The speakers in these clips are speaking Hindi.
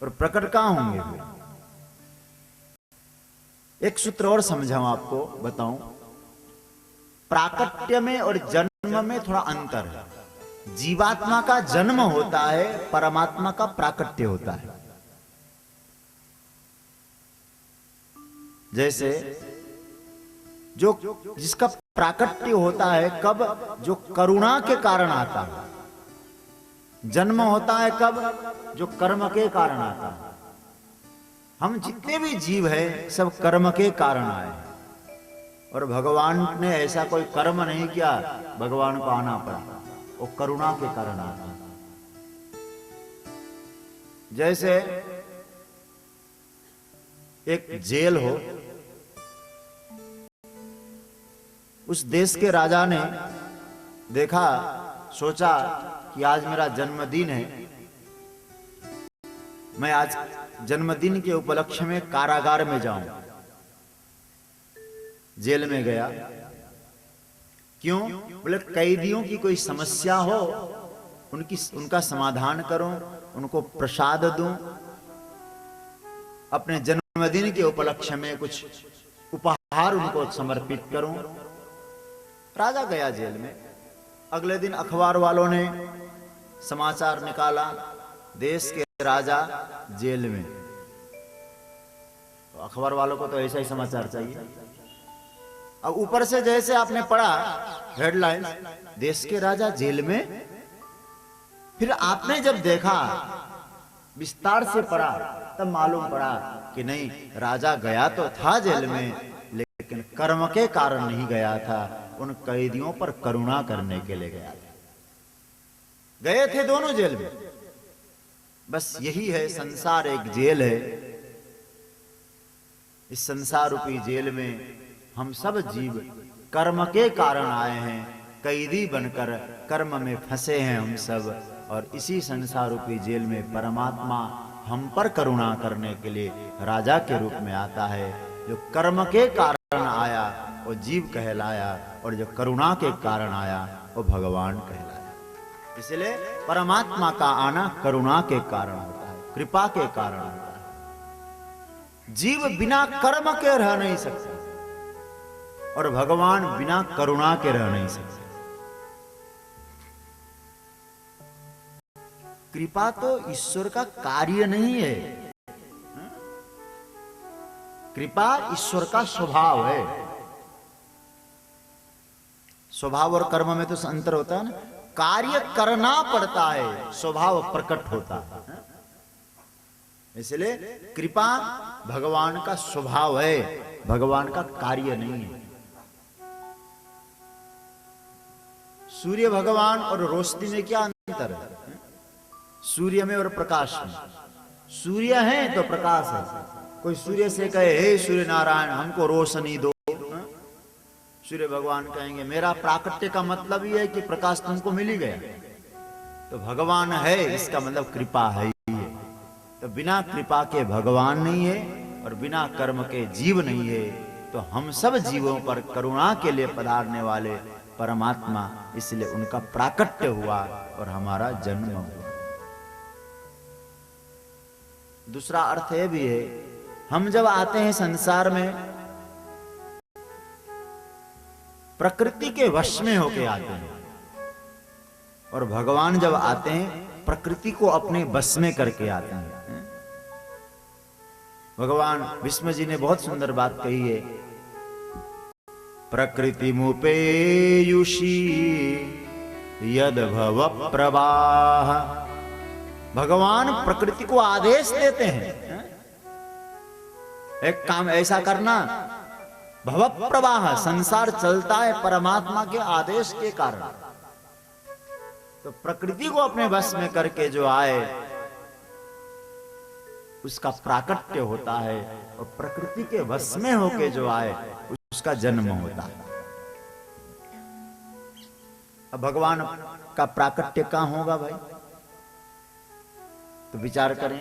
और प्रकट कहां होंगे वे? एक सूत्र और समझाऊं आपको, बताऊं। प्राकट्य में और जन्म में थोड़ा अंतर है। जीवात्मा का जन्म होता है, परमात्मा का प्राकट्य होता है। जैसे जो जिसका प्राकट्य होता है कब? जो करुणा के कारण आता है। जन्म होता है कब? जो कर्म के कारण आता है। हम जितने भी जीव हैं सब कर्म के कारण आए हैं, और भगवान ने ऐसा कोई कर्म नहीं किया भगवान को आना पड़ा, वो करुणा के कारण आता है। जैसे एक जेल हो, उस देश के राजा ने देखा, सोचा कि आज मेरा जन्मदिन है, मैं आज जन्मदिन के उपलक्ष्य में कारागार में जाऊं। जेल में गया। क्यों? बोले कैदियों की कोई समस्या हो उनका समाधान करूं, उनको प्रसाद दूं, अपने जन्मदिन के उपलक्ष्य में कुछ उपहार उनको समर्पित करूं। राजा गया जेल में। अगले दिन अखबार वालों ने समाचार निकाला, देश के राजा जेल में। तो अखबार वालों को तो ऐसा ही समाचार चाहिए। अब ऊपर से जैसे आपने पढ़ा हेडलाइन, देश के राजा जेल में, फिर आपने जब देखा, विस्तार से पढ़ा, तब मालूम पड़ा कि नहीं, राजा गया तो था जेल में, लेकिन कर्म के कारण नहीं गया था, उन कैदियों पर करुणा करने के लिए गया था। गए थे दोनों जेल में। बस यही है, संसार एक जेल है। इस संसार रूपी जेल में हम सब जीव कर्म के कारण आए हैं, कैदी बनकर कर्म में फंसे हैं हम सब। और इसी संसार रूपी जेल में परमात्मा हम पर करुणा करने के लिए राजा के रूप में आता है। जो कर्म के कारण आया वो जीव कहलाया, और जो करुणा के कारण आया वो भगवान कहलाया। इसलिए परमात्मा का आना करुणा के कारण होता है, कृपा के कारण होता है। जीव बिना कर्म के रह नहीं सकता, और भगवान बिना करुणा के रह नहीं सकते। कृपा तो ईश्वर का कार्य नहीं है, कृपा ईश्वर का स्वभाव है। स्वभाव और कर्म में तो अंतर होता है ना। कार्य करना पड़ता है, स्वभाव प्रकट होता है। इसलिए कृपा भगवान का स्वभाव है, भगवान का कार्य नहीं है। सूर्य भगवान और रोशनी में क्या अंतर है? सूर्य में और प्रकाश में। सूर्य है तो प्रकाश है। कोई सूर्य से कहे, हे सूर्य नारायण हमको रोशनी दो, सूर्य भगवान कहेंगे मेरा प्राकट्य का मतलब ही है कि प्रकाश तुमको मिल ही गया। तो भगवान है इसका मतलब कृपा है ही है। तो बिना कृपा के भगवान नहीं है, और बिना कर्म के जीव नहीं है। तो हम सब जीवों पर करुणा के लिए पधारने वाले परमात्मा, इसलिए उनका प्राकट्य हुआ और हमारा जन्म हुआ। दूसरा अर्थ यह भी है, हम जब आते हैं संसार में प्रकृति के वश में होके आते हैं, और भगवान जब आते हैं प्रकृति को अपने बस में करके आते हैं। भगवान विष्णु जी ने बहुत सुंदर बात कही है, प्रकृति मुपेयुषी यद भव प्रवाह। भगवान प्रकृति को आदेश देते हैं, एक काम ऐसा करना, भव प्रवाह। संसार चलता है परमात्मा के आदेश के कारण। तो प्रकृति को अपने बस में करके जो आए उसका प्राकट्य होता है, और प्रकृति के बस में होके जो आए उसका जन्म होता है। अब भगवान का प्राकट्य कहां होगा भाई? तो विचार करें,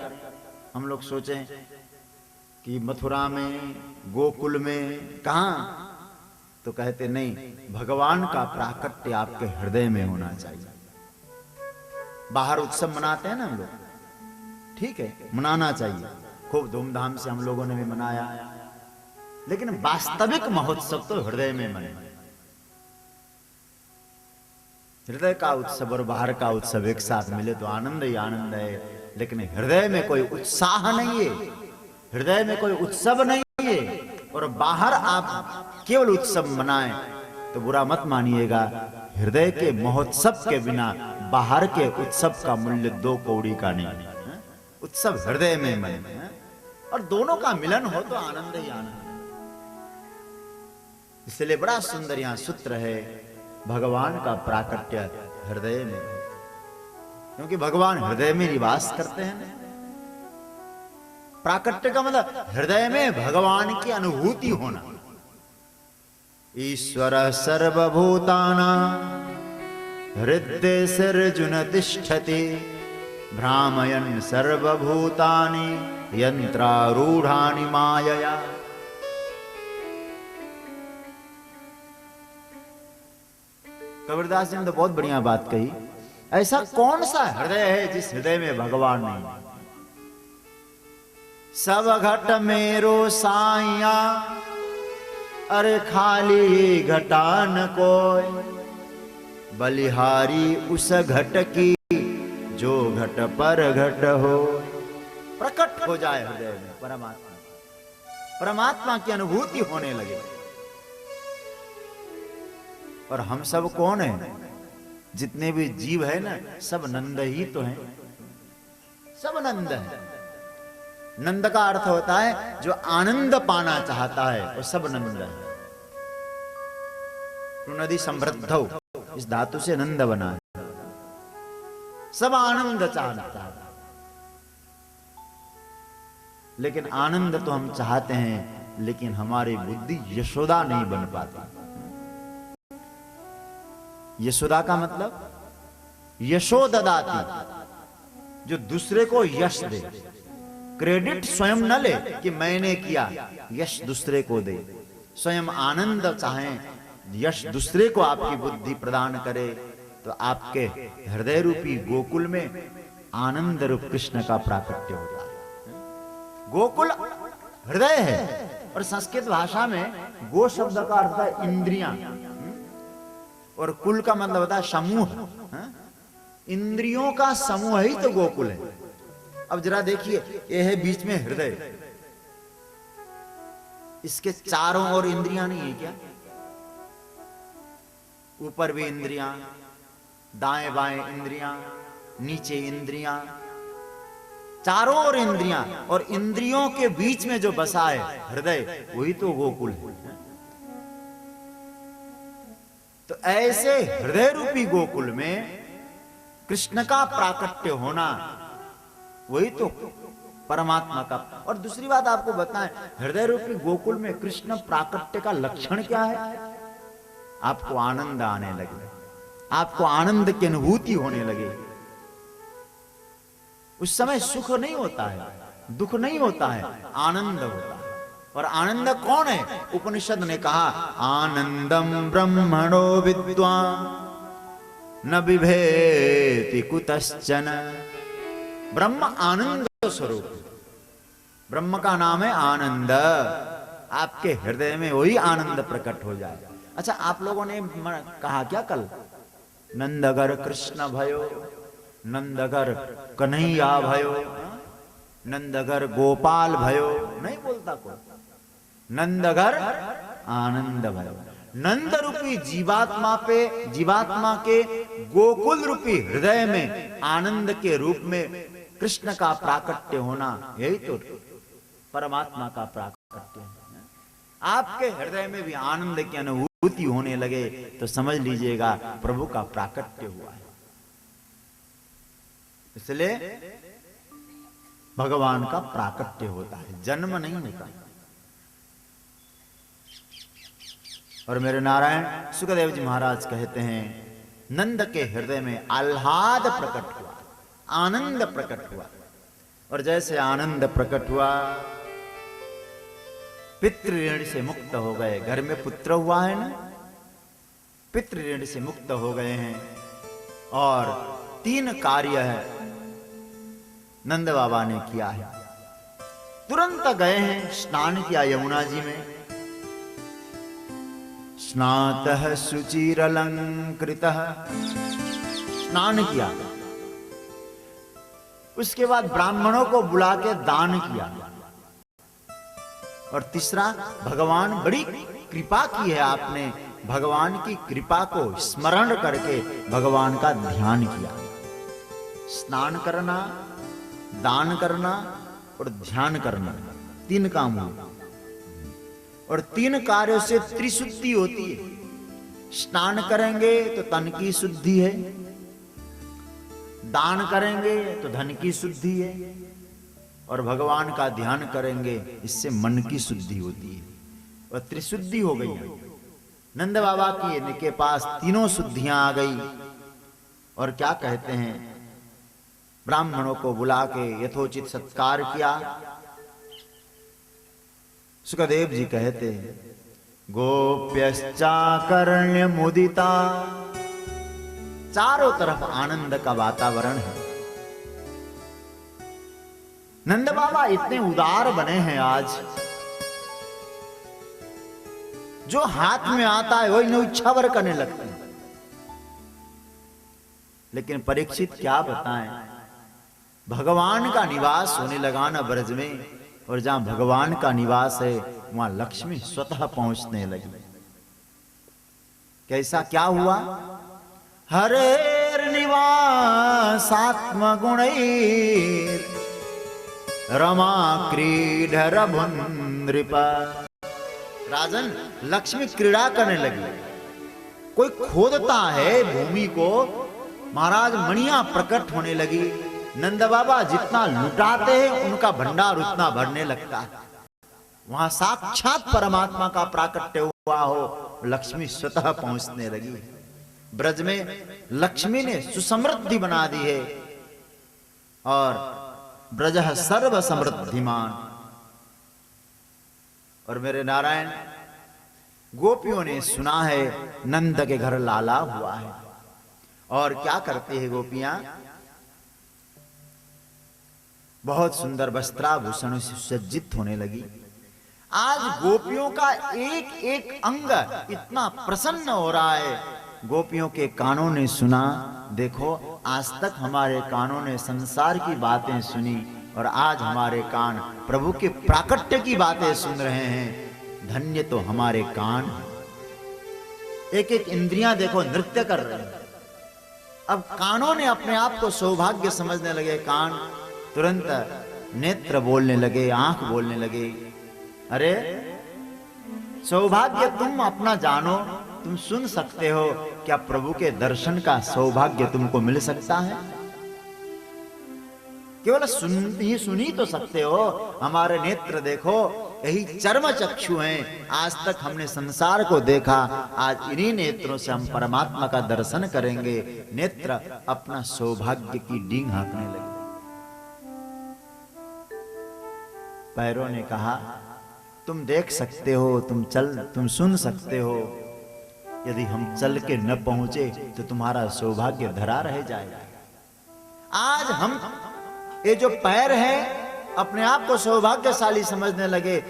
हम लोग सोचें कि मथुरा में, गोकुल में, कहां? तो कहते नहीं, भगवान का प्राकट्य आपके हृदय में होना चाहिए। बाहर उत्सव मनाते हैं ना हम लोग, ठीक है, मनाना चाहिए, खूब धूमधाम से हम लोगों ने भी मनाया, लेकिन वास्तविक महोत्सव तो हृदय में मने। हृदय का उत्सव और बाहर का उत्सव एक साथ मिले तो आनंद ही आनंद है, लेकिन हृदय में कोई उत्साह नहीं है, हृदय में कोई उत्सव नहीं है, और बाहर आप केवल उत्सव मनाएं तो बुरा मत मानिएगा। हृदय के महोत्सव के बिना बाहर के उत्सव का मूल्य 2 कौड़ी का नहीं है। उत्सव हृदय में मने, और दोनों का मिलन हो तो आनंद ही आनंद। इसलिए बड़ा सुंदर यहां सूत्र है, भगवान का प्राकट्य हृदय में, क्योंकि भगवान हृदय में निवास करते हैं। प्राकट्य का मतलब हृदय में भगवान की अनुभूति होना। ईश्वर सर्वभूतानां हृदय सर्जुन तिष्ठति, भ्रामयन् सर्वभूतानि यंत्रारूढ़ानि मायया। कबीरदास जी ने तो बहुत बढ़िया बात कही। ऐसा कौन सा हृदय है जिस हृदय में भगवान नहीं? सब घट मेरो साइया, अरे खाली घटा न कोई, बलिहारी उस घट की जो घट पर घट हो। प्रकट हो जाए हृदय में परमात्मा, परमात्मा की अनुभूति होने लगे। और हम सब कौन है? जितने भी जीव है ना, सब नंद ही तो हैं, सब नंद है। नंद का अर्थ होता है जो आनंद पाना चाहता है, वो सब नंद है। नदी समृद्धौ, इस धातु से नंद बना है, सब आनंद चाहता है। लेकिन आनंद तो हम चाहते हैं, लेकिन हमारी बुद्धि यशोदा नहीं बन पाती। यशोदा का मतलब यशो ददाती, जो दूसरे को यश दे, क्रेडिट स्वयं न ले कि मैंने किया, यश दूसरे को दे। स्वयं आनंद चाहें, यश दूसरे को आपकी बुद्धि प्रदान करे, तो आपके हृदय रूपी गोकुल में आनंद रूप कृष्ण का प्राकट्य होता है। गोकुल हृदय है, और संस्कृत भाषा में गो शब्द का अर्थ है इंद्रियां, और कुल का मतलब होता है समूह। इंद्रियों का समूह ही तो गोकुल है। अब जरा देखिए, ये है बीच में हृदय, इसके चारों ओर इंद्रियां नहीं है क्या? ऊपर भी इंद्रियां, दाएं बाएं इंद्रियां, नीचे इंद्रियां, चारों ओर इंद्रियां, और इंद्रियों के बीच में जो बसा है हृदय, वही तो गोकुल है। तो ऐसे हृदय रूपी गोकुल में कृष्ण का प्राकट्य होना, वही तो परमात्मा का। और दूसरी बात आपको बताएं, हृदय रूपी गोकुल में कृष्ण प्राकट्य का लक्षण क्या है? आपको आनंद आने लगे, आपको आनंद की अनुभूति होने लगे। उस समय सुख नहीं होता है, दुख नहीं होता है, आनंद होता है। और आनंद कौन है? उपनिषद ने कहा, आनंदम ब्रह्मणो विद्वान् न बिभेति कुतश्चन। ब्रह्म आनंद स्वरूप, ब्रह्म का नाम है आनंद। आपके हृदय में वही आनंद प्रकट हो जाए। अच्छा, आप लोगों ने कहा क्या कल, नंदगर कृष्ण भयो, नंदगर कन्हैया भयो, नंदगर गोपाल भयो, नहीं बोलता कोई। नंदगर आनंद भयो। नंद रूपी जीवात्मा पे, जीवात्मा के गोकुल रूपी हृदय में आनंद के रूप में कृष्ण का प्राकट्य होना, यही तो परमात्मा का प्राकट्य है। आपके हृदय में भी आनंद की अनुभूति होने लगे तो समझ लीजिएगा प्रभु का प्राकट्य हुआ है। इसलिए भगवान का प्राकट्य होता है, जन्म नहीं होता। और मेरे नारायण सुखदेव जी महाराज कहते हैं, नंद के हृदय में आह्लाद प्रकट हुआ, आनंद प्रकट हुआ। और जैसे आनंद प्रकट हुआ, पितृ ऋण से मुक्त हो गए। घर में पुत्र हुआ है ना, पितृ ऋण से मुक्त हो गए हैं। और 3 कार्य है नंद बाबा ने किया है। तुरंत गए हैं, स्नान किया यमुना जी में। स्नातः शुचिरलंकृतः, स्नान किया। उसके बाद ब्राह्मणों को बुला के दान किया। और तीसरा, भगवान बड़ी कृपा की है आपने, भगवान की कृपा को स्मरण करके भगवान का ध्यान किया। स्नान करना, दान करना और ध्यान करना, 3 काम हुए। और 3 कार्यों से त्रिशुद्धि होती है। स्नान करेंगे तो तन की शुद्धि है, दान करेंगे तो धन की शुद्धि है, और भगवान का ध्यान करेंगे इससे मन की शुद्धि होती है, और त्रिशुद्धि हो गई। नंद बाबा की इनके पास तीनों शुद्धियां आ गई। और क्या कहते हैं, ब्राह्मणों को बुला के यथोचित सत्कार किया। सुखदेव जी कहते हैं, गोप्यश्चाकर्ण्य मुदिता, चारों तरफ आनंद का वातावरण है। नंद बाबा इतने उदार बने हैं आज, जो हाथ में आता है वही न्यौछावर करने लगते हैं। लेकिन परीक्षित क्या बताएं, भगवान का निवास होने लगा ना ब्रज में, और जहां भगवान का निवास है वहां लक्ष्मी स्वतः पहुंचने लगी। कैसा क्या हुआ, हरेर निवासात्म गुणैर रमा क्रीडर भुंद्रिपा। राजन, लक्ष्मी क्रीड़ा करने लगी। कोई खोदता है भूमि को, महाराज मणियां प्रकट होने लगी। नंद बाबा जितना लुटाते हैं उनका भंडार उतना भरने लगता है। वहां साक्षात परमात्मा का प्राकट्य हुआ हो, लक्ष्मी स्वतः पहुंचने लगी। ब्रज में लक्ष्मी ने सुसमृद्धि बना दी है, और ब्रजः सर्व समृद्धिमान। और मेरे नारायण, गोपियों ने सुना है नंद के घर लाला हुआ है। और क्या करते हैं गोपियां, बहुत सुंदर वस्त्राभूषणों से सुसज्जित होने लगी। आज गोपियों का एक एक अंग इतना प्रसन्न हो रहा है। गोपियों के कानों ने सुना, देखो आज तक हमारे कानों ने संसार की बातें सुनी, और आज हमारे कान प्रभु के प्राकट्य की बातें सुन रहे हैं। धन्य तो हमारे कान। एक एक इंद्रियां देखो नृत्य कर रहे हैं। अब कानों ने अपने आप को सौभाग्य समझने लगे। कान तुरंत नेत्र बोलने लगे, आंख बोलने लगे। अरे सौभाग्य तुम अपना जानो, तुम सुन सकते हो। क्या प्रभु के दर्शन का सौभाग्य तुमको मिल सकता है? केवल सुन ही तो सकते हो। हमारे नेत्र देखो, यही चर्म चक्षु हैं। आज तक हमने संसार को देखा, आज इन्हीं नेत्रों से हम परमात्मा का दर्शन करेंगे। नेत्र अपना सौभाग्य की डींग हाँकने लगे। पैरों ने कहा, तुम देख सकते हो, तुम सुन सकते हो। यदि हम चल के न पहुंचे तो तुम्हारा सौभाग्य धरा रह जाएगा। आज हम ये जो पैर है अपने आप को सौभाग्यशाली समझने लगे।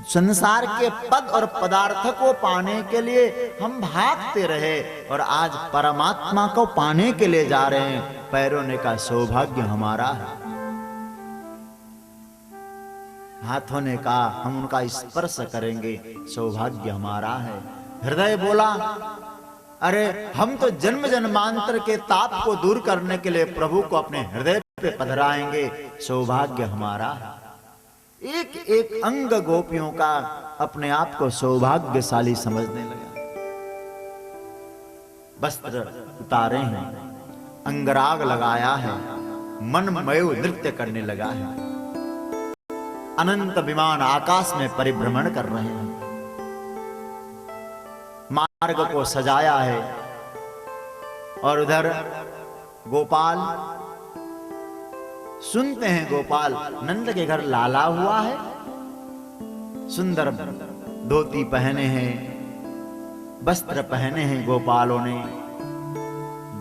संसार के पद और पदार्थ को पाने के लिए हम भागते रहे, और आज परमात्मा को पाने के लिए जा रहे हैं। पैरों ने कहा सौभाग्य हमारा है। हाथों ने कहा हम उनका स्पर्श करेंगे, सौभाग्य हमारा है। हृदय बोला, अरे हम तो जन्म जन्मांतर के ताप को दूर करने के लिए प्रभु को अपने हृदय पे पधराएंगे, सौभाग्य हमारा है। एक एक अंग गोपियों का अपने आप को सौभाग्यशाली समझने लगा। वस्त्र उतारे हैं, अंगराग लगाया है, मनमय नृत्य करने लगा है। अनंत विमान आकाश में परिभ्रमण कर रहे हैं। मार्ग को सजाया है, और उधर गोपाल सुनते हैं। गोपाल नंद के घर लाला हुआ है, सुंदर धोती पहने हैं, वस्त्र पहने हैं गोपालों ने।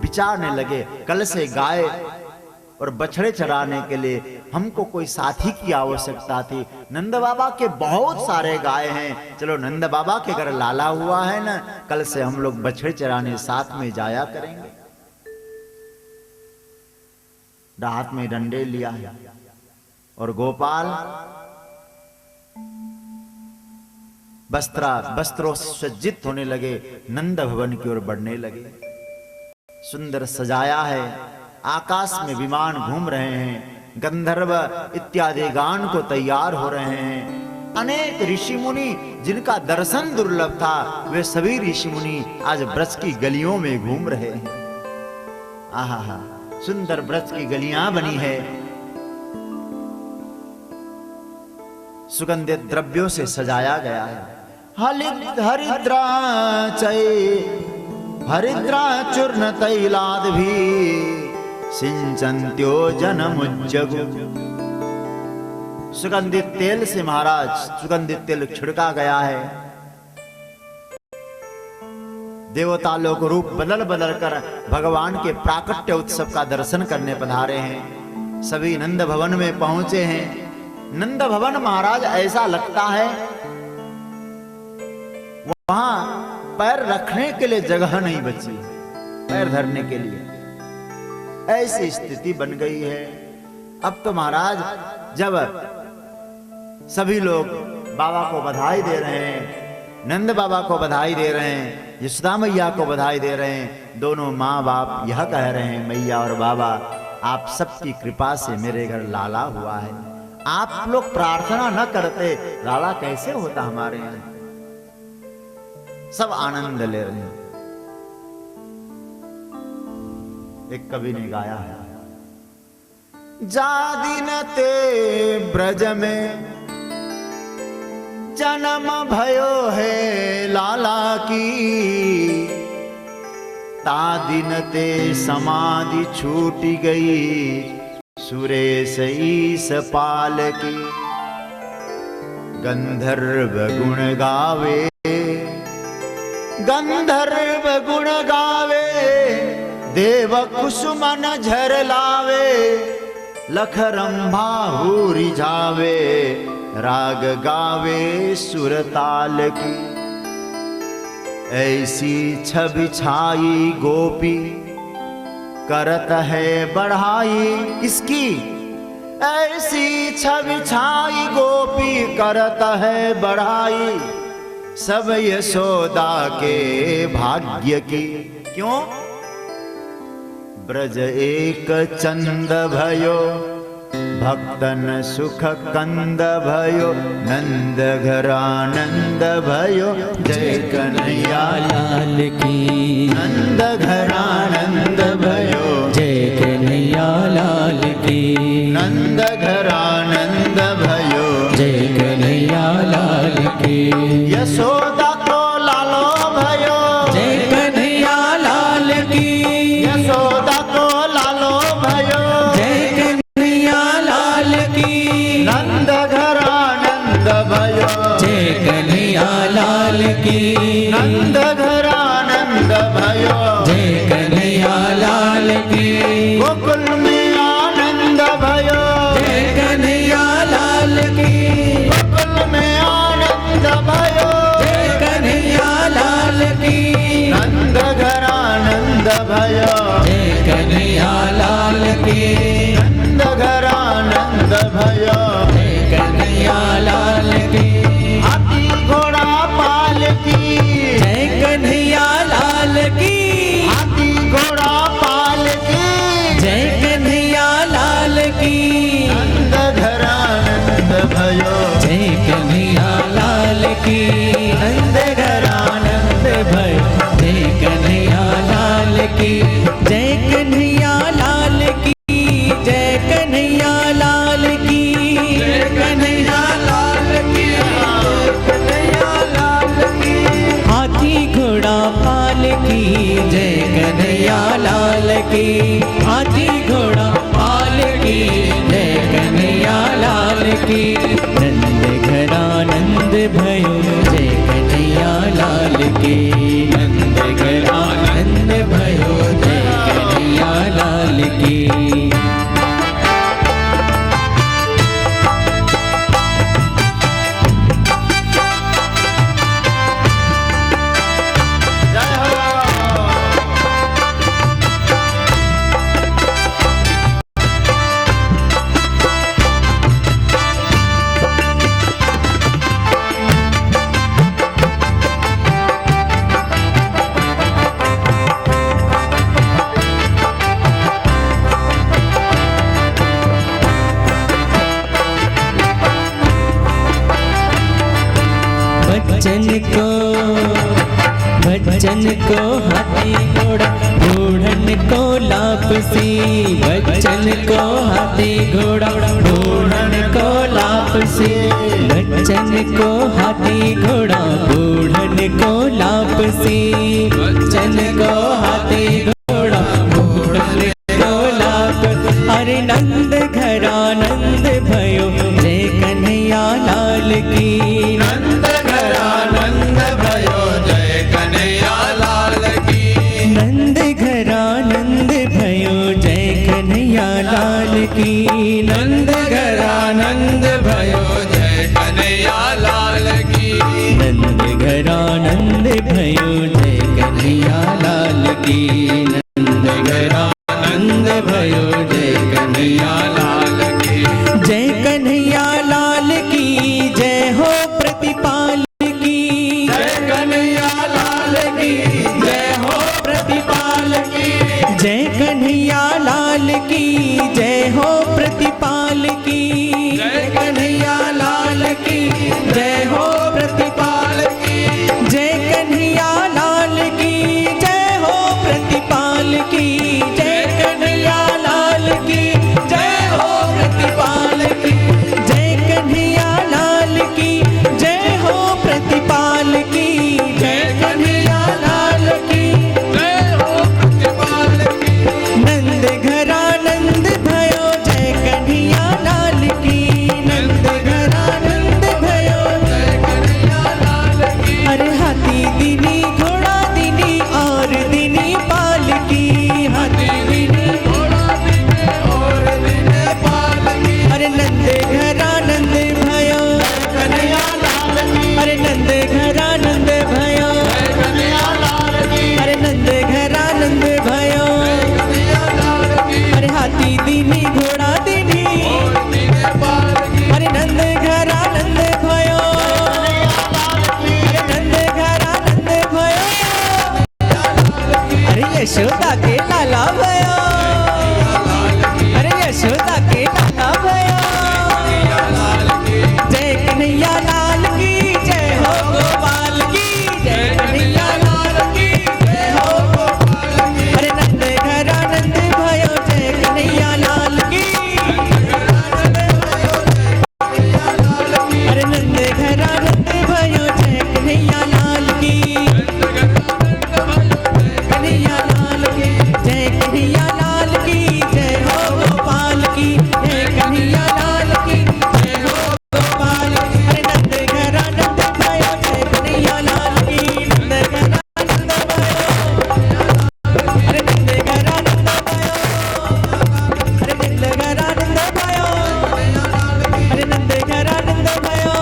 विचारने लगे, कल से गाय और बछड़े चराने के लिए हमको कोई साथी की आवश्यकता थी। नंद बाबा के बहुत सारे गाय हैं, चलो नंद बाबा के घर लाला हुआ है ना, कल से हम लोग बछड़े चराने साथ में जाया करेंगे। हाथ में डंडे लिया है और गोपाल वस्त्रों से सज्जित होने लगे, नंद भवन की ओर बढ़ने लगे। सुंदर सजाया है, आकाश में विमान घूम रहे हैं, गंधर्व इत्यादि गान को तैयार हो रहे हैं। अनेक ऋषि मुनि जिनका दर्शन दुर्लभ था, वे सभी ऋषि मुनि आज ब्रज की गलियों में घूम रहे हैं। आहा, सुंदर ब्रज की गलियां बनी है, सुगंधित द्रव्यों से सजाया गया है। हरिद्रा चूर्ण तैलाद भी सिंचन्त्यो जनमुज्जगु। सुगंधित तेल से महाराज सुगंधित तेल छिड़का गया है। देवता लोग रूप बदल बदल कर भगवान के प्राकट्य उत्सव का दर्शन करने पधारे हैं। सभी नंद भवन में पहुंचे हैं। नंद भवन महाराज ऐसा लगता है वहां पैर रखने के लिए जगह नहीं बची, पैर धरने के लिए ऐसी स्थिति बन गई है। अब तो महाराज जब सभी लोग बाबा को बधाई दे रहे हैं, नंद बाबा को बधाई दे रहे हैं, यशोदा मैया को बधाई दे रहे हैं, दोनों माँ बाप यह कह रहे हैं, मैया और बाबा आप सबकी कृपा से मेरे घर लाला हुआ है। आप लोग प्रार्थना न करते लाला कैसे होता हमारे यहाँ। सब आनंद ले रहे हैं। एक कवि ने गाया है, जा दिन ते ब्रज में जन्म भयो है लाला की, ता दिन ते समाधि छूटी गई सुरेश ईश पाल की। गंधर्व गुण गावे, गंधर्व गुण गावे, देव कुसुमन झर लावे, लख रंभा हो रिझावे, राग गावे सुरताल की। ऐसी छवि छाई गोपी करत है बढ़ाई, किसकी? ऐसी छवि छाई गोपी करत है बढ़ाई, सब यशोदा के भाग्य की। क्यों? ब्रज एक चंद भयो, भक्तन सुख कंद भयो, नंद घर आनंद भयो, जय कन्हैया लाल की। नंद घर आनंद भयो, जय कन्हैया लाल की। नंद घर आनंद भयो, जय कन्हैया लाल की। यशोदा को लालो भयो, जय कन्हैया लाल की। यशोदा को लालो भयो, जय कन्हैया लाल की। नंद घर आनंद भयो, जय कन्हैया लाल की। नंद घर आनंद भयो, जय कन्हैया लाल की। गोकुल में आनंद भयो, जय कन्हैया लाल की। गोकुल में आनंद भयो, जय कन्हैया लाल की। नंद घर आनंद भयो, जय कन्हैया लाल की। नंद घर आनंद भयो, जय कन्हैया लाल की। हाथी घोड़ा पाल की, जय कन्हैया लाल की। हाथी घोड़ा पाल की, जय कन्हैया लाल की। नंद घर आनंद भयो, जय कन्हैया लाल की। नंद घर आनंद भय, जय कन्हैया लाल की। जय कन्हैया लाल की। जय कन्हैया लाल की। जय कन्हैया लाल की। कन्हैया लाल की। हाथी घोड़ा पाल की, जय कन्हैया लाल की। हाथी घोड़ा पाल की, जय कन्हैया लाल की। नंद घर आनंद भयो, जय कन्हैया बच्चन को हाथी घोड़ा बूढ़न को लापसी, बच्चन को हाथी घोड़ा बूढ़न को लापसी, बच्चन को हाथी घोड़ा बूढ़न को लापसी, बच्चन को हाथी घोड़ा बूढ़न को लापसी। अरे नंद घरानंद भयो जय कन्हैया लाल की, नंद घरानंद भयो जय कन्हैया लाल की, नंद घरानंद भयो जय कन्हैया लाल की, नंद घरानंद भयो जय कन्हैया लाल की, नंद घरानंद भयो जय कन्हैया लाल की, नंद घरानंद भयो जय कन्हैया लाल की, जय कन्हैया लाल की जय हो प्रतिपाल की, जय कन्हैया लाल की जय हो प्रतिपाल की, जय कन्हैया लाल की जय हो प्रतिपाल की, जय कन्हैया लाल की जय हो प्रतिपाल की, जय कन्हैया लाल की जय हो प्रतिपाल की, जय कन्हैया लाल की जय हो प्रतिपाल की, जय कन्हैया लाल की जय हो प्रतिपाल की, जय कन्हैया लाल की जय हो प्रतिपाल की, नंद घरानंद भयो जय कन्हैया लाल की, नंद घरानंद भयो जय कन्हैया लाल की, अरे हाथी दिनी घोड़ा दिनी और दिनी पाल की, हाथी दिनी घोड़ा दिने और दिने पाल की, अरे नंद घरानंद भयो कन्हैया लाल की, अरे नंद घरानंद भयो जय कन्हैया लाल की, अरे नंद घरानंद भयो कन्हैया लाल की, अरे हाथी दिनी घोड़ा दिनी और दिने पाल की, अरे नंद घरानंद भयो अरे नंद घरानंद भयो अरे यशोदा के लाला भयो अरे यशोदा के लाला भयो जय कन्हैया लाल की जय हो गोपाल की, जय कन्हैया लाल की जय हो गोपाल की, अरे नंद घरानंद भयो जय कन्हैया लाल की, अरे नंद घरानंद भयो जय कन्हैया लाल की, कन्हैया लाल की जय कन्हैया लाल की जय हो गोपाल की, जय कन्हैया लाल की जय हो गोपाल की, अरे नंद घरानंद भयो जय कन्हैया लाल की, नंद घरानंद भयो अरे नंद घरानंद भयो अरे नंद घरानंद भयो अरे नंद घरानंद भयो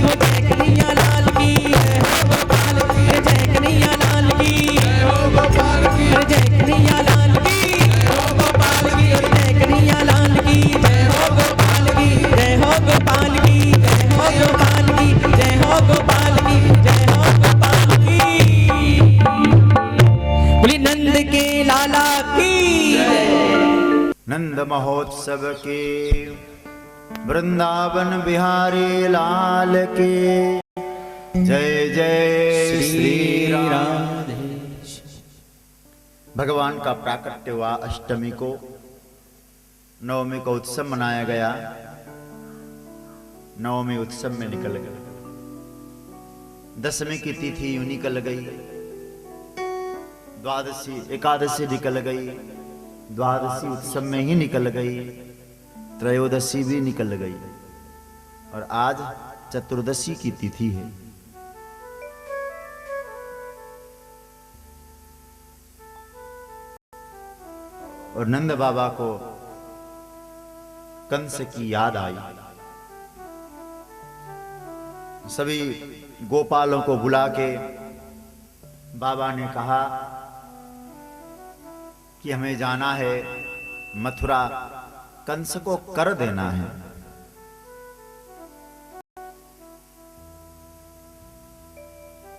हो जय कन्हैया लाल की जय हो गोपाल की, अरे जय कन्हैया लाल की जय हो गोपाल की, अरे जय कन्हैया लाल की जय हो गोपाल की, अरे जय कन्हैया लाल की जय हो गोपाल की, जय हो गोपाल की जय हो गोपाल की, जय हो गोपाल की जय हो गोपाल की, बोली नंद के लाला की नंद महोत्सव के वृंदावन बिहारी लाल के जय जय श्री राम। भगवान का प्राकट्य हुआ अष्टमी को, नवमी का उत्सव मनाया गया, नवमी उत्सव में निकल गए, दशमी की तिथि यूं निकल गई, द्वादशी एकादशी निकल गई, द्वादशी उत्सव में ही निकल गई, त्रयोदशी भी निकल गई और आज चतुर्दशी की तिथि है। और नंद बाबा को कंस की याद आई, सभी गोपालों को बुला के बाबा ने कहा कि हमें जाना है मथुरा, कंस को कर देना है।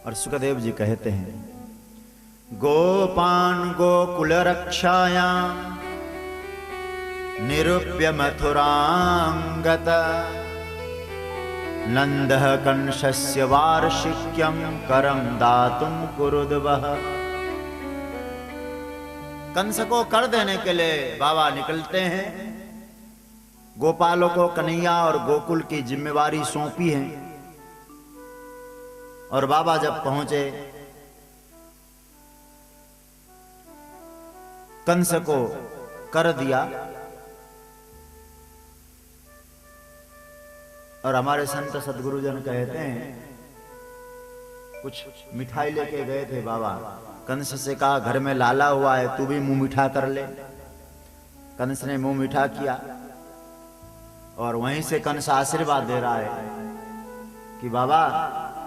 और सुखदेव जी कहते हैं, गोपान गोकुल रक्षायां निरूप्य मथुरांगत नंदः कंसस्य वार्षिक्यं करम दातुं कुरुद्वः। कंस को कर देने के लिए बाबा निकलते हैं। गोपालों को कन्हैया और गोकुल की जिम्मेवारी सौंपी है। और बाबा जब पहुंचे, कंस को कर दिया। और हमारे संत सदगुरुजन कहते हैं, कुछ मिठाई लेके गए थे बाबा, कंस से कहा घर में लाला हुआ है, तू भी मुंह मीठा कर ले। कंस ने मुंह मीठा किया और वहीं से कंस आशीर्वाद दे रहा है कि बाबा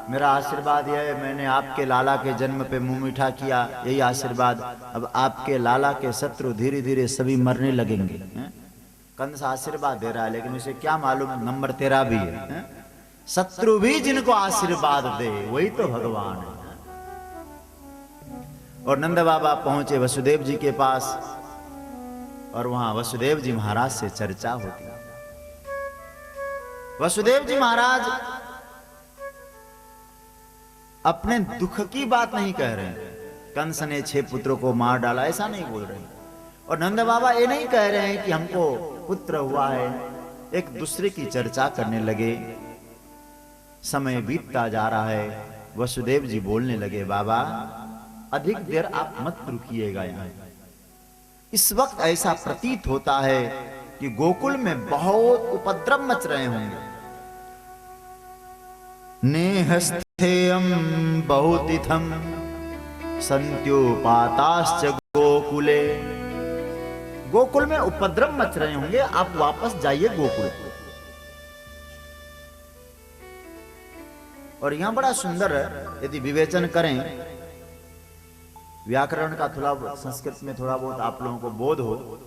मेरा आशीर्वाद यह है, मैंने आपके लाला के जन्म पे मुंह मीठा किया, यही आशीर्वाद, अब आपके लाला के शत्रु धीरे धीरे सभी मरने लगेंगे। कंस आशीर्वाद दे रहा है, लेकिन उसे क्या मालूम नंबर तेरा भी है। शत्रु भी जिनको आशीर्वाद दे वही तो भगवान है। और नंद बाबा पहुंचे वसुदेव जी के पास और वहां वसुदेव जी महाराज से चर्चा होती। वसुदेव जी महाराज अपने दुख की बात नहीं कह रहे हैं, कंस ने 6 पुत्रों को मार डाला, ऐसा नहीं बोल रहे। और नंद बाबा ये नहीं कह रहे हैं कि हमको पुत्र हुआ है। एक दूसरे की चर्चा करने लगे। समय बीतता जा रहा है। वसुदेव जी बोलने लगे, बाबा अधिक देर आप मत रुकिएगा यहाँ। इस वक्त ऐसा प्रतीत होता है कि गोकुल में बहुत उपद्रव मच रहे होंगे। नेहस्थेयं बहुतिथं सन्त्योपाताश्च गोकुले। गोकुल में उपद्रव मच रहे होंगे, आप वापस जाइए गोकुल। और यहां बड़ा सुंदर यदि विवेचन करें, व्याकरण का थोड़ा संस्कृत में थोड़ा बहुत आप लोगों को बोध हो,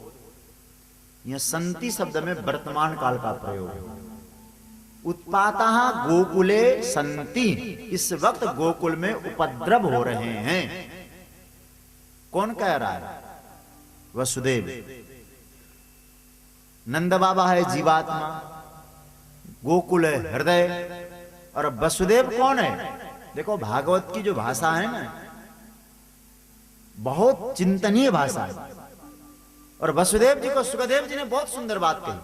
यह संति शब्द में वर्तमान काल का प्रयोग है। उत्पातः गोकुले संति, इस वक्त गोकुल में उपद्रव हो रहे हैं। कौन कह रहा है? वसुदेव। नंद बाबा है जीवात्मा, गोकुल है हृदय, और वसुदेव कौन है? देखो भागवत की जो भाषा है ना, बहुत चिंतनीय भाषा है। और वसुदेव जी को सुखदेव जी ने बहुत सुंदर बात कही।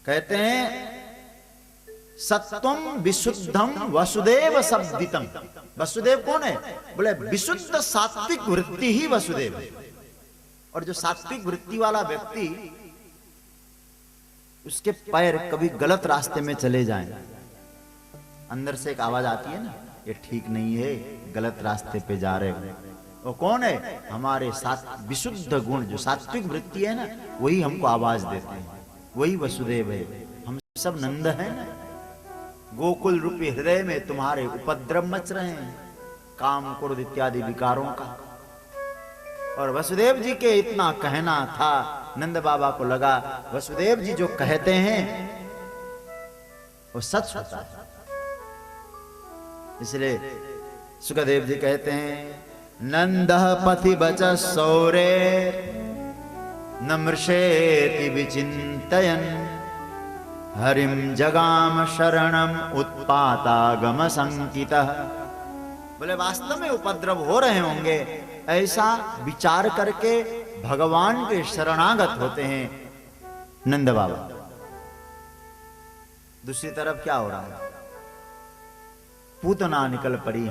कहते हैं सत्वम विशुद्धम वसुदेव शब्दितम। वसुदेव कौन है? बोले विशुद्ध सात्विक वृत्ति ही वसुदेव है। और जो सात्विक वृत्ति वाला व्यक्ति, उसके पैर कभी गलत रास्ते में चले जाएं, अंदर से एक आवाज आती है ना, ये ठीक नहीं है, गलत रास्ते पे जा रहे हो। वो कौन है? हमारे साथ विशुद्ध गुण, जो सात्विक वृत्ति है ना, वही हमको आवाज देते हैं, वही वसुदेव है। हम सब नंद हैं ना। गोकुल रूपी हृदय में तुम्हारे उपद्रव मच रहे हैं, काम क्रोध इत्यादि विकारों का। और वसुदेव जी के इतना कहना था, नंद बाबा को लगा वसुदेव जी जो कहते हैं वो सच होता है। इसलिए सुखदेव जी कहते हैं, नंदः पथि बच सौरे न मृषेति विचिन्तयन् हरिम जगाम शरणम उत्पातागम संकितः। बोले वास्तव में उपद्रव हो रहे होंगे, ऐसा विचार करके भगवान के शरणागत होते हैं नंद बाबा। दूसरी तरफ क्या हो रहा है? पूतना निकल पड़ी